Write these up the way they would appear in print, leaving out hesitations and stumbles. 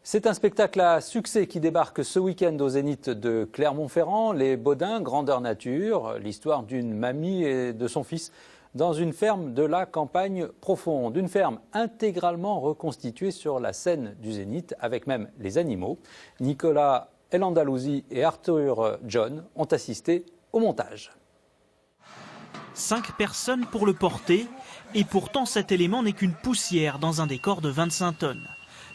C'est un spectacle à succès qui débarque ce week-end au Zénith de Clermont-Ferrand. Les Baudins, grandeur nature, l'histoire d'une mamie et de son fils dans une ferme de la campagne profonde. Une ferme intégralement reconstituée sur la scène du Zénith, avec même les animaux. Nicolas El-Andalouzi et Arthur John ont assisté au montage. 5 personnes pour le porter, et pourtant cet élément n'est qu'une poussière dans un décor de 25 tonnes.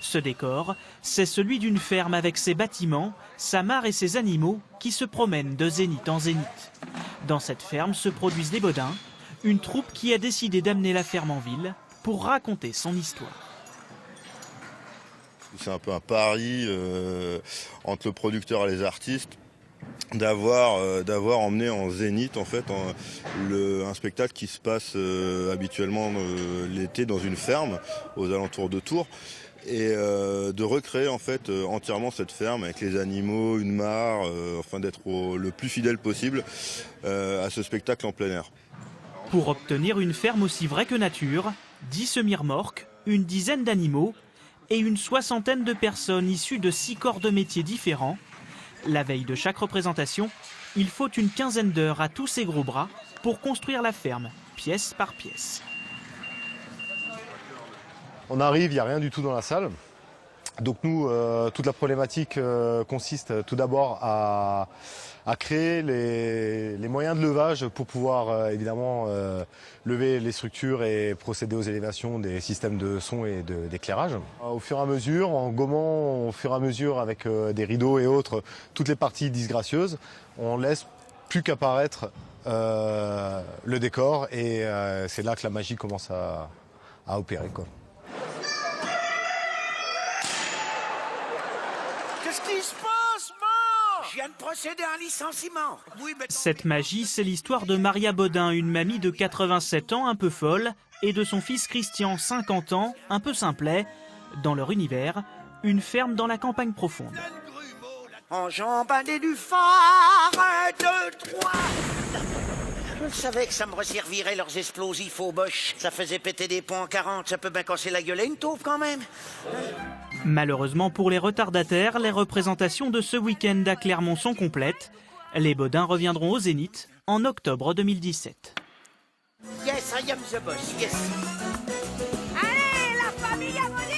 Ce décor, c'est celui d'une ferme avec ses bâtiments, sa mare et ses animaux qui se promènent de zénith en zénith. Dans cette ferme se produisent les Baudins, une troupe qui a décidé d'amener la ferme en ville pour raconter son histoire. C'est un peu un pari entre le producteur et les artistes d'avoir emmené en zénith en fait un spectacle qui se passe habituellement l'été dans une ferme aux alentours de Tours et de recréer en fait entièrement cette ferme avec les animaux, une mare, afin d'être le plus fidèle possible à ce spectacle en plein air. Pour obtenir une ferme aussi vraie que nature, 10 semi-remorques, une dizaine d'animaux et une soixantaine de personnes issues de 6 corps de métiers différents. La veille de chaque représentation, il faut une quinzaine d'heures à tous ces gros bras pour construire la ferme, pièce par pièce. On arrive, il n'y a rien du tout dans la salle. Donc nous, toute la problématique consiste tout d'abord à créer les moyens de levage pour pouvoir évidemment lever les structures et procéder aux élévations des systèmes de son et d'éclairage. Au fur et à mesure, en gommant au fur et à mesure avec des rideaux et autres, toutes les parties disgracieuses, on laisse plus qu'apparaître le décor et c'est là que la magie commence à opérer, quoi. Qu'est-ce qui se passe, moi? Je viens de procéder à un licenciement. Oui, mais... Cette magie, c'est l'histoire de Maria Baudin, une mamie de 87 ans, un peu folle, et de son fils Christian, 50 ans, un peu simplet. Dans leur univers, une ferme dans la campagne profonde. Enjambadé du phare, 1, 2, 3. Je savais que ça me resservirait leurs explosifs au boches. Ça faisait péter des ponts en 40, ça peut bien casser la gueule à une taupe quand même. Malheureusement pour les retardataires, les représentations de ce week-end à Clermont sont complètes. Les Baudins reviendront au Zénith en octobre 2017. Yes, I am the boss, yes. Allez, la famille abonnée!